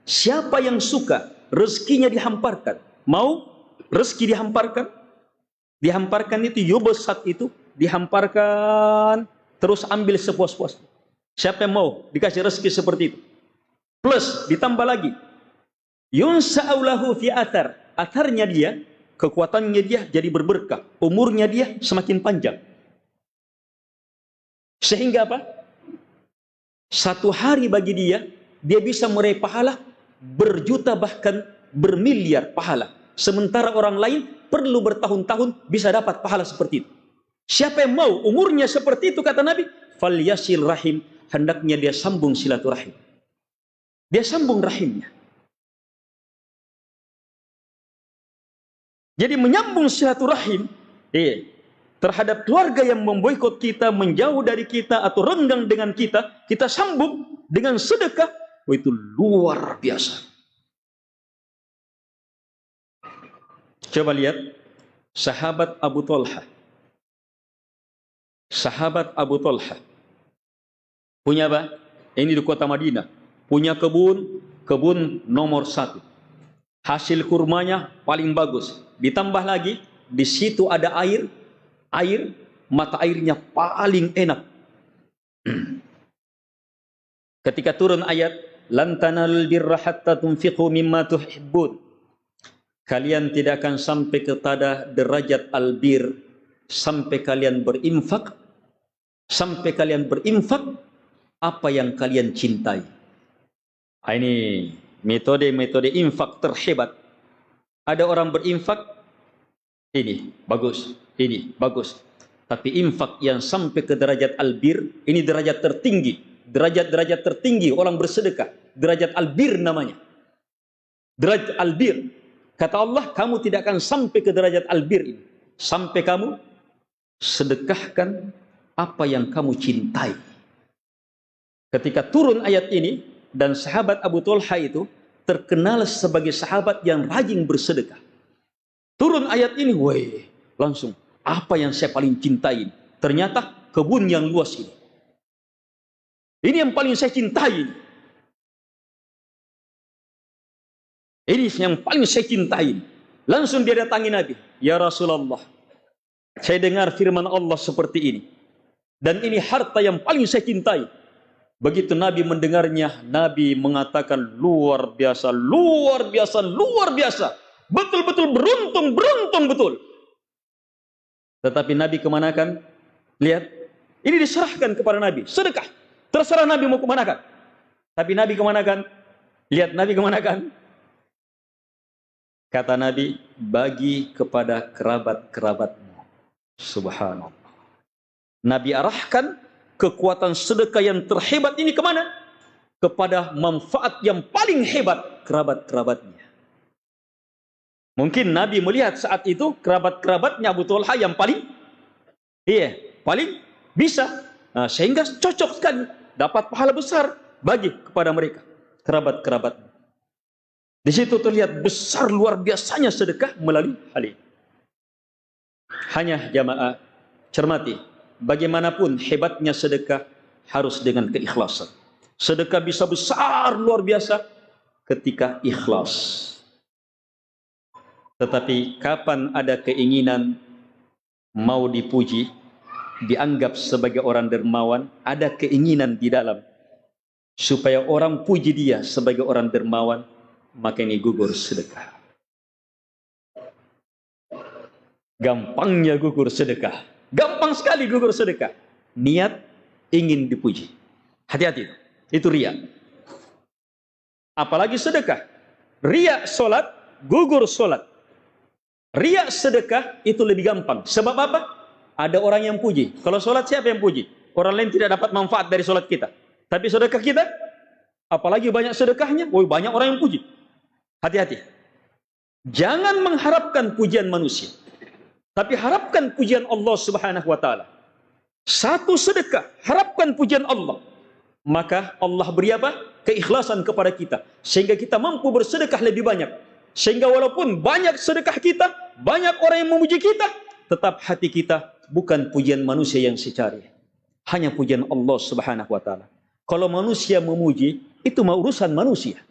Speaker 2: siapa yang suka rezekinya dihamparkan, mau rezeki dihamparkan itu yubsat, itu dihamparkan, terus ambil sepuas-puasnya. Siapa yang mau dikasih rezeki seperti itu? Plus ditambah lagi, yunsa'ulahu fi athar. Atharnya dia, kekuatannya dia jadi berberkah, umurnya dia semakin panjang. Sehingga apa? Satu hari bagi dia bisa meraih pahala berjuta bahkan bermiliar pahala. Sementara orang lain perlu bertahun-tahun bisa dapat pahala seperti itu. Siapa yang mau umurnya seperti itu, kata Nabi, falyasil rahim, hendaknya dia sambung silaturahim. Dia sambung rahimnya. Jadi menyambung silaturahim terhadap keluarga yang memboikot kita, menjauh dari kita atau renggang dengan kita, kita sambung dengan sedekah, itu luar biasa. Coba lihat sahabat Abu Talha. Sahabat Abu Talha punya apa? Ini di kota Madinah. Punya kebun nomor 1. Hasil kurmanya paling bagus. Ditambah lagi di situ ada air, mata airnya paling enak. Ketika turun ayat, lan tanalul birra hatta tunfiqu mimma tuhibbun. Kalian tidak akan sampai kepada derajat albir sampai kalian berinfak apa yang kalian cintai. Ini metode infak terhebat. Ada orang berinfak, ini bagus. Tapi infak yang sampai ke derajat albir, ini derajat tertinggi. Derajat tertinggi orang bersedekah. Derajat albir namanya. Derajat albir. Kata Allah, kamu tidak akan sampai ke derajat albir ini sampai kamu sedekahkan apa yang kamu cintai. Ketika turun ayat ini, dan sahabat Abu Talha itu terkenal sebagai sahabat yang rajin bersedekah. Turun ayat ini, langsung apa yang saya paling cintai? Ternyata kebun yang luas ini. Ini yang paling saya cintai. Ini yang paling saya cintai. Langsung dia datangi Nabi. Ya Rasulullah, saya dengar firman Allah seperti ini. Dan ini harta yang paling saya cintai. Begitu Nabi mendengarnya, Nabi mengatakan luar biasa. Betul-betul beruntung betul. Tetapi Nabi kemanakan? Lihat, ini diserahkan kepada Nabi. Sedekah. Terserah Nabi mau kemanakan. Tapi Nabi kemanakan? Lihat Nabi kemanakan? Kata Nabi, bagi kepada kerabat-kerabatmu. Subhanallah. Nabi arahkan kekuatan sedekah yang terhebat ini kemana? Kepada manfaat yang paling hebat, kerabat-kerabatnya. Mungkin Nabi melihat saat itu kerabat-kerabatnya Abu Talha yang paling bisa. Nah, sehingga cocok sekali, dapat pahala besar bagi kepada mereka, kerabat-kerabat. Di situ terlihat besar luar biasanya sedekah melalui hal ini. Hanya jamaah cermati, bagaimanapun hebatnya sedekah harus dengan keikhlasan. Sedekah bisa besar luar biasa ketika ikhlas. Tetapi kapan ada keinginan mau dipuji, dianggap sebagai orang dermawan, ada keinginan di dalam supaya orang puji dia sebagai orang dermawan, maka ini gugur sedekah. Gampangnya gugur sedekah. Gampang sekali gugur sedekah. Niat ingin dipuji. Hati-hati. Itu riya. Apalagi sedekah. Riya solat, gugur solat. Riya sedekah itu lebih gampang. Sebab apa? Ada orang yang puji. Kalau solat siapa yang puji? Orang lain tidak dapat manfaat dari solat kita. Tapi sedekah kita, apalagi banyak sedekahnya, banyak orang yang puji. Hati-hati. Jangan mengharapkan pujian manusia, tapi harapkan pujian Allah Subhanahu wa taala. Satu sedekah, harapkan pujian Allah. Maka Allah beri apa? Keikhlasan kepada kita, sehingga kita mampu bersedekah lebih banyak. Sehingga walaupun banyak sedekah kita, banyak orang yang memuji kita, tetap hati kita bukan pujian manusia yang secari, hanya pujian Allah Subhanahu wa taala. Kalau manusia memuji, itu urusan manusia.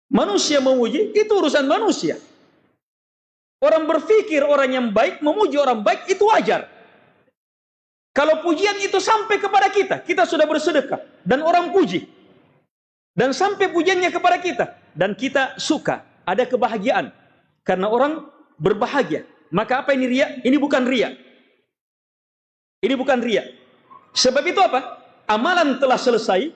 Speaker 2: Manusia memuji, itu urusan manusia. Orang berpikir orang yang baik, memuji orang baik, itu wajar. Kalau pujian itu sampai kepada kita, kita sudah bersedekah, dan orang puji. Dan sampai pujiannya kepada kita, dan kita suka, ada kebahagiaan. Karena orang berbahagia. Maka apa ini riya? Ini bukan riya. Ini bukan riya. Sebab itu apa? Amalan telah selesai,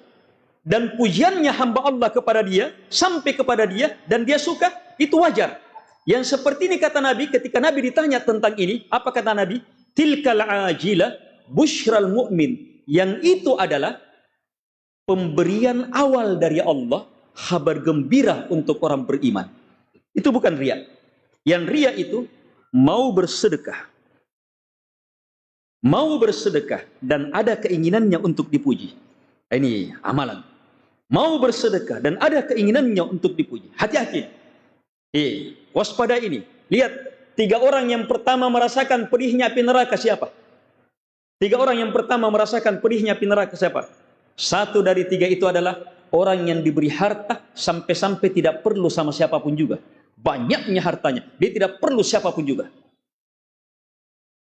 Speaker 2: dan pujiannya hamba Allah kepada dia, sampai kepada dia, dan dia suka, itu wajar. Yang seperti ini kata Nabi, ketika Nabi ditanya tentang ini, apa kata Nabi? Tilkal ajilah busyral mu'min. Yang itu adalah pemberian awal dari Allah, kabar gembira untuk orang beriman. Itu bukan riya. Yang riya itu mau bersedekah. Mau bersedekah dan ada keinginannya untuk dipuji. Ini amalan. Mau bersedekah dan ada keinginannya untuk dipuji. Hati-hati. Waspada ini. Lihat, 3 orang yang pertama merasakan pedihnya api neraka siapa? 3 orang yang pertama merasakan pedihnya api neraka siapa? 1 dari 3 itu adalah orang yang diberi harta sampai-sampai tidak perlu sama siapapun juga. Banyaknya hartanya, dia tidak perlu siapapun juga.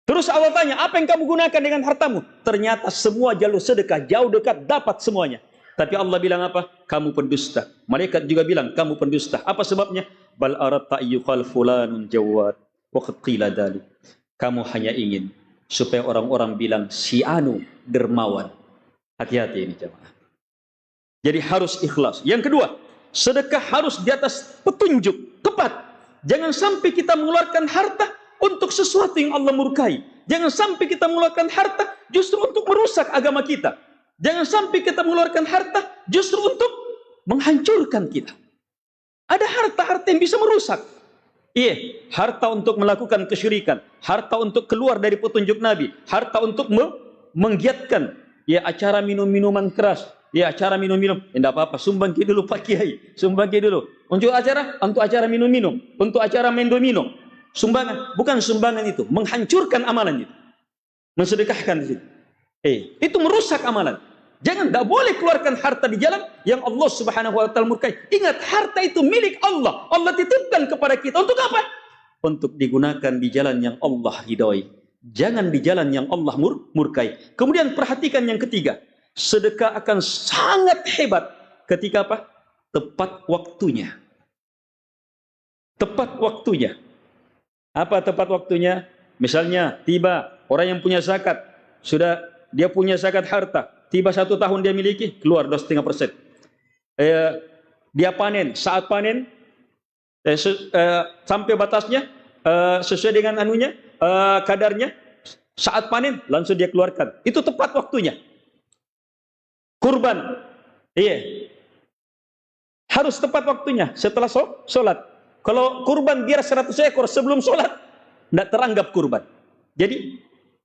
Speaker 2: Terus Allah tanya, apa yang kamu gunakan dengan hartamu? Ternyata semua jalur sedekah, jauh dekat, dapat semuanya. Tapi Allah bilang apa? Kamu pendusta. Malaikat juga bilang, kamu pendusta. Apa sebabnya? Bal aratta ayyuqal fulanun jawad wa qad qila dzalik. Kamu hanya ingin supaya orang-orang bilang si anu dermawan. Hati-hati ini jemaah. Jadi harus ikhlas. Yang kedua, sedekah harus di atas petunjuk, tepat. Jangan sampai kita mengeluarkan harta untuk sesuatu yang Allah murkai. Jangan sampai kita mengeluarkan harta justru untuk merusak agama kita. Jangan sampai kita mengeluarkan harta justru untuk menghancurkan kita. Ada harta-harta yang bisa merusak. Iya, harta untuk melakukan kesyirikan, harta untuk keluar dari petunjuk Nabi, harta untuk menggiatkan acara minum-minuman keras, acara minum-minum. Tidak apa-apa, sumbang dulu Pak Kiai, sumbang dulu. Untuk acara minum-minum, untuk acara main domino. Sumbangan, bukan sumbangan itu, menghancurkan amalan itu. Mensedekahkan itu. Itu merusak amalan. Jangan, tidak boleh keluarkan harta di jalan yang Allah Subhanahu wa taala murkai. Ingat, harta itu milik Allah. Allah titipkan kepada kita. Untuk apa? Untuk digunakan di jalan yang Allah ridhoi. Jangan di jalan yang Allah murkai. Kemudian perhatikan yang ketiga. Sedekah akan sangat hebat ketika apa? Tepat waktunya. Tepat waktunya. Apa tepat waktunya? Misalnya tiba orang yang punya zakat, sudah dia punya zakat harta, tiba 1 tahun dia miliki, keluar 2,5%. Dia panen, saat panen sampai batasnya, sesuai dengan kadarnya, saat panen langsung dia keluarkan. Itu tepat waktunya. Kurban, harus tepat waktunya setelah sholat. Kalau kurban biar 100 ekor sebelum sholat, tidak teranggap kurban. Jadi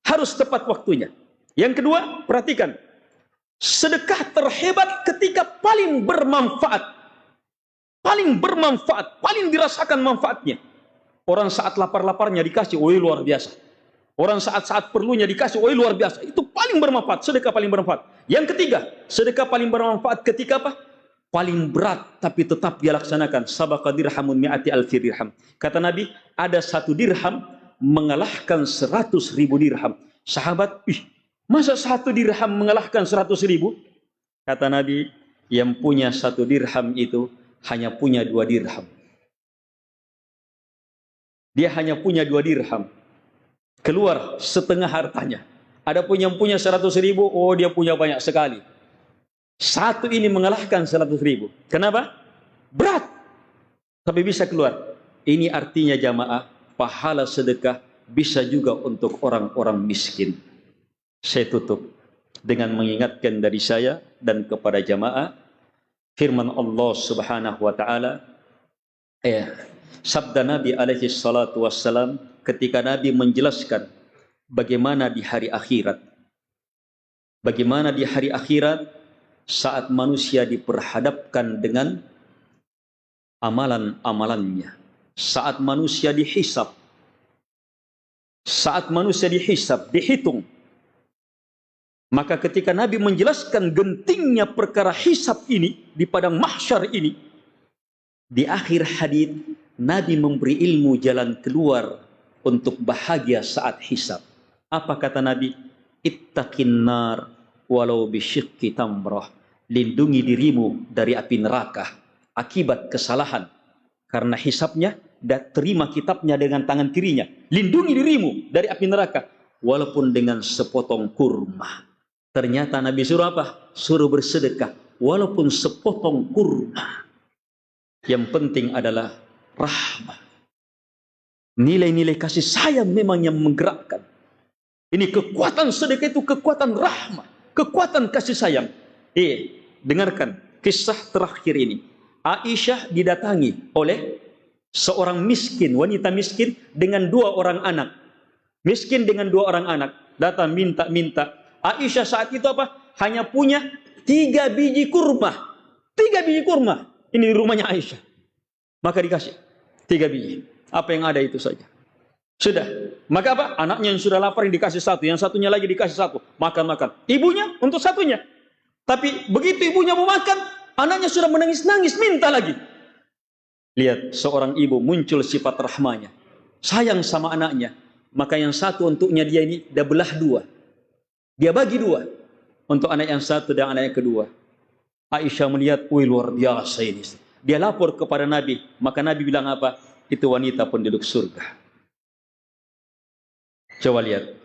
Speaker 2: harus tepat waktunya. Yang kedua, perhatikan, sedekah terhebat ketika paling bermanfaat, paling dirasakan manfaatnya. Orang saat lapar-laparnya dikasih, luar biasa. Orang saat perlunya dikasih, luar biasa. Itu paling bermanfaat, sedekah paling bermanfaat. Yang ketiga, sedekah paling bermanfaat ketika apa? Paling berat tapi tetap dia laksanakan. Sabaqa dirhamun mi'ati alfi dirham. Kata Nabi, ada 1 dirham mengalahkan 100.000 dirham. Sahabat, masa 1 dirham mengalahkan 100.000? Kata Nabi, yang punya 1 dirham itu hanya punya 2 dirham. Dia hanya punya 2 dirham. Keluar setengah hartanya. Ada pun yang punya 100.000, dia punya banyak sekali. 1 ini mengalahkan 100.000. Kenapa? Berat, tapi bisa keluar. Ini artinya jamaah, pahala sedekah bisa juga untuk orang-orang miskin. Saya tutup dengan mengingatkan dari saya dan kepada jamaah firman Allah Subhanahu wa taala, sabda Nabi alaihi salatu wassalam ketika Nabi menjelaskan bagaimana di hari akhirat. Bagaimana di hari akhirat saat manusia diperhadapkan dengan amalan-amalannya. Saat manusia dihisab. Saat manusia dihisab, dihitung. Maka ketika Nabi menjelaskan gentingnya perkara hisab ini di padang mahsyar ini, di akhir hadis Nabi memberi ilmu jalan keluar untuk bahagia saat hisab. Apa kata Nabi? Ittaqin nar walau bisyiqqi tamrah. Lindungi dirimu dari api neraka akibat kesalahan. Karena hisabnya, dan terima kitabnya dengan tangan kirinya. Lindungi dirimu dari api neraka walaupun dengan sepotong kurma. Ternyata Nabi suruh apa? Suruh bersedekah walaupun sepotong kurma. Yang penting adalah rahmah. Nilai-nilai kasih sayang memang yang menggerakkan. Ini kekuatan sedekah itu kekuatan rahmah, kekuatan kasih sayang. Dengarkan kisah terakhir ini. Aisyah didatangi oleh seorang miskin, wanita miskin dengan 2 orang anak. Miskin dengan 2 orang anak. Datang minta-minta. Aisyah saat itu apa? Hanya punya 3 biji kurma. 3 biji kurma. Ini di rumahnya Aisyah. Maka dikasih 3 biji. Apa yang ada itu saja. Sudah. Maka apa? Anaknya yang sudah lapar yang dikasih 1. Yang satunya lagi dikasih 1. Makan-makan. Ibunya untuk satunya. Tapi begitu ibunya mau makan, anaknya sudah menangis-nangis, minta lagi. Lihat, seorang ibu muncul sifat rahmanya. Sayang sama anaknya. Maka yang satu untuknya dia ini, dia belah 2. Dia bagi 2. Untuk anak yang satu dan anak yang kedua. Aisyah melihat, luar biasa ini. Dia lapor kepada Nabi. Maka Nabi bilang apa? Itu wanita penduduk surga. Coba lihat.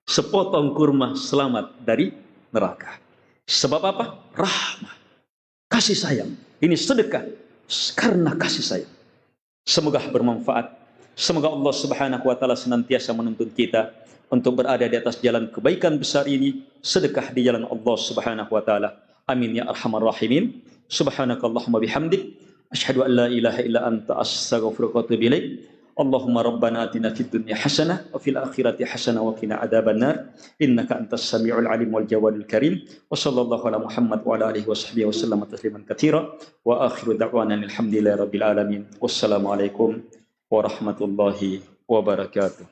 Speaker 2: Sepotong kurma selamat dari neraka. Sebab apa? Rahmah. Kasih sayang. Ini sedekah karena kasih sayang. Semoga bermanfaat. Semoga Allah Subhanahu wa taala senantiasa menuntun kita untuk berada di atas jalan kebaikan besar ini, sedekah di jalan Allah Subhanahu wa taala. Amin ya arhamar rahimin. Subhanakallahumma bihamdik asyhadu an la ilaha illa anta astaghfiruka wa atubu ilaik. Allahumma rabbana atina fid dunya hasanah wa fil akhirati hasanah wa qina adzabannar innaka antas samiul alim wal jawadul karim wa sallallahu ala Muhammad wa ala alihi washabbihi wasallam tasliman katsira wa akhiru da'wana alhamdulillahi rabbil alamin wassalamu alaikum warahmatullahi wabarakatuh.